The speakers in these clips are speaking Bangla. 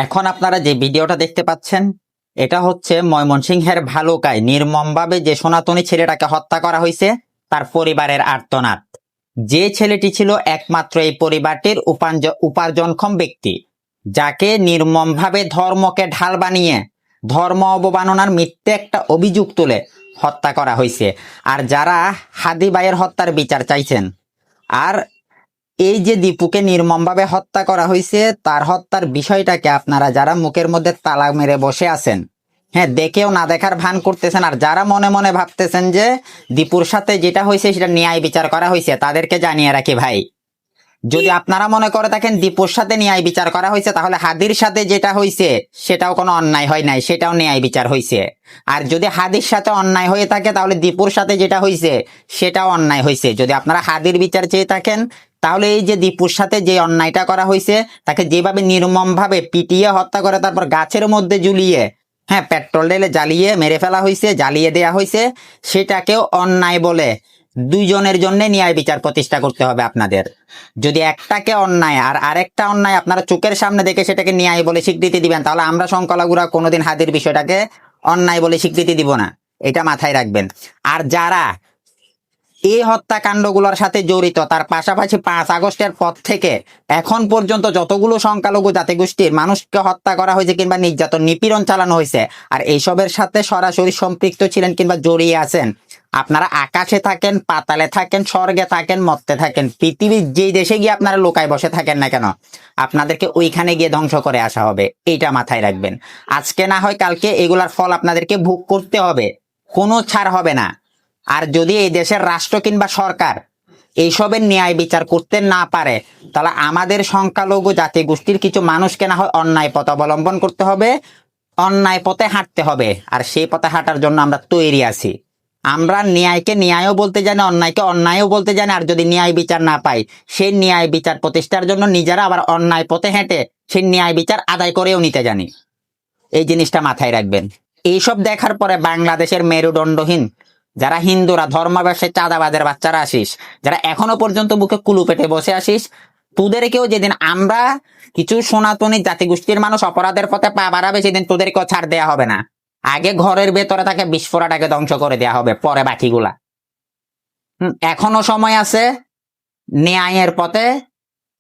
এখন আপনারা যে ভিডিওটা দেখতে পাচ্ছেন, এটা হচ্ছে ময়মনসিংহের ভালুকায় নির্মমভাবে যে সনাতনী ছেলেটাকে হত্যা করা হয়েছে তার পরিবারের আর্তনাদ। যে ছেলেটি ছিল একমাত্র এই পরিবারটির উপার্জনক্ষম ব্যক্তি, যাকে নির্মমভাবে ধর্মকে ঢাল বানিয়ে ধর্ম অবমাননার মিথ্যে একটা অভিযোগ তুলে হত্যা করা হয়েছে। আর যারা হাদি ভাইয়ের হত্যার বিচার চাইছেন, আর এই যে দীপুকে নির্মমভাবে হত্যা করা হয়েছে তার হত্যার বিষয়টাকে আপনারা যারা মুখের মধ্যে তালা মেরে বসে আছেন, হ্যাঁ, দেখেও না দেখার ভান করতেছেন, আর যারা মনে মনে ভাবতেছেন যে দীপুর সাথে যেটা হয়েছে সেটা ন্যায় বিচার করা হয়েছে, তাদেরকে জানিয়ে রাখি ভাই, যদি আপনারা মনে করে থাকেন দীপুর সাথে ন্যায় বিচার করা হয়েছে, তাহলে হাদির সাথে যেটা হয়েছে সেটাও কোনো অন্যায় হয় নাই, সেটাও ন্যায় বিচার হয়েছে। আর যদি হাদির সাথে অন্যায় হয়ে থাকে তাহলে দীপুর সাথে যেটা হয়েছে সেটাও অন্যায় হয়েছে। যদি আপনারা হাদির বিচার চেয়ে থাকেন তাহলে এই যে দীপুর সাথে যে অন্যায়টা করা হয়েছে, তাকে যেভাবে নির্মমভাবে পিটিয়ে হত্যা করে তারপর গাছের মধ্যে ঝুলিয়ে, হ্যাঁ, পেট্রোল ঢেলে জ্বালিয়ে মেরে ফেলা হয়েছে, জ্বালিয়ে দেয়া হয়েছে, সেটাকেও অন্যায় বলে দুইজনের জন্য ন্যায় বিচার প্রতিষ্ঠা করতে হবে আপনাদের। যদি একটাকে অন্যায় আর আরেকটা অন্যায় আপনারা চোখের সামনে দেখে সেটাকে ন্যায় বলে স্বীকৃতি দিবেন, তাহলে আমরা সংখ্যালঘুরা কোনোদিন হাদির বিষয়টাকে অন্যায় বলে স্বীকৃতি দিব না, এটা মাথায় রাখবেন। আর যারা এই হত্যাকাণ্ডগুলোর সাথে জড়িত, তার পাশাপাশি 5 আগস্টের পর থেকে এখন পর্যন্ত যতগুলো সংখ্যালঘু জাতিগোষ্ঠীর মানুষকে হত্যা করা হয়েছে কিংবা নির্যাতন নিপীড়ন চালানো হয়েছে, আর এইসবের সাথে সরাসরি সম্পৃক্ত ছিলেন কিংবা জড়িয়ে আছেন, আপনারা আকাশে থাকেন, পাতালে থাকেন, স্বর্গে থাকেন, মর্তে থাকেন, পৃথিবীর যেই দেশে গিয়ে আপনারা লোকায় বসে থাকেন না কেন, আপনাদেরকে ওইখানে গিয়ে ধ্বংস করে আসা হবে, এইটা মাথায় রাখবেন। আজকে না হয় কালকে এগুলার ফল আপনাদেরকে ভোগ করতে হবে, কোনো ছাড় হবে না। আর যদি এই দেশের রাষ্ট্র কিংবা সরকার এইসবের ন্যায় বিচার করতে না পারে, তাহলে আমাদের সংখ্যালঘু জাতিগোষ্ঠীর কিছু মানুষকে না হয় অন্যায় পথ অবলম্বন করতে হবে, অন্যায় পথে হাঁটতে হবে। আর সেই পথে হাঁটার জন্য আমরা তৈরি আছি। আমরা ন্যায়কে ন্যায়ও বলতে জানি, অন্যায়কে অন্যায়ও বলতে জানি। আর যদি ন্যায় বিচার না পাই, সেই ন্যায় বিচার প্রতিষ্ঠার জন্য নিজেরা আবার অন্যায় পথে হেঁটে সেই ন্যায় বিচার আদায় করেও নিতে জানি। এই জিনিসটা মাথায় রাখবেন। এইসব দেখার পরে বাংলাদেশের মেরুদণ্ডহীন যারা হিন্দুরা, ধর্ম ব্যবসায় চাঁদাবাজের বাচ্চারা আসিস, যারা এখনো পর্যন্ত মুখে কুলু পেটে বসে আসিস, তোদেরকেও যেদিন আমরা কিছু সনাতনী জাতিগোষ্ঠীর মানুষ অপরাধের পথে পা বাড়াবে, সেদিন তোদেরকেও ছাড় দেয়া হবে না। আগে ঘরের ভেতরে তাকে বিস্ফোরণটাকে ধ্বংস করে দেয়া হবে, পরে বাকিগুলা। এখনো সময় আছে, ন্যায়ের পথে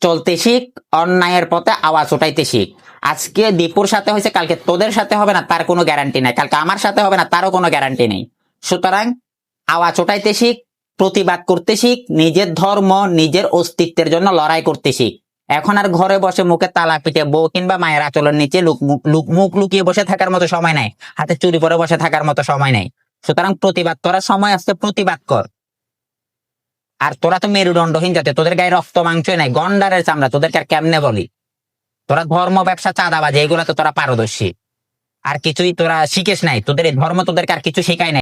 চলতে শিখ, অন্যায়ের পথে আওয়াজ উঠাইতে শিখ। আজকে দীপুর সাথে হয়েছে, কালকে তোদের সাথে হবে না তার কোনো গ্যারান্টি নাই, কালকে আমার সাথে হবে না তারও কোনো গ্যারান্টি নেই। সুতরাং আওয়াজ উঠাইতে শিখ, প্রতিবাদ করতে শিখ, নিজের ধর্ম নিজের অস্তিত্বের জন্য লড়াই করতে শিখ। এখন আর ঘরে বসে মুখে তালা পিঠে বউ কিংবা মায়ের আঁচলের নিচে মুখ লুকিয়ে বসে থাকার মতো সময় নাই, হাতে চুরি পরে বসে থাকার মতো সময় নাই। সুতরাং প্রতিবাদ করার সময় আসছে, প্রতিবাদ কর। আর তোরা তো মেরুদণ্ডহীন জাতি, তোদের গায়ে রক্ত মাংস নাই, গন্ডারের চামড়া, তোদেরকে আর কেমনে বলি? তোরা ধর্ম ব্যবসা চাঁদাবাজি এগুলো তো তোরা পারদর্শী, আর কিছুই তোরা শিখেস নাই, তোদের এই ধর্ম তোদেরকে আর কিছু শেখায় নাই।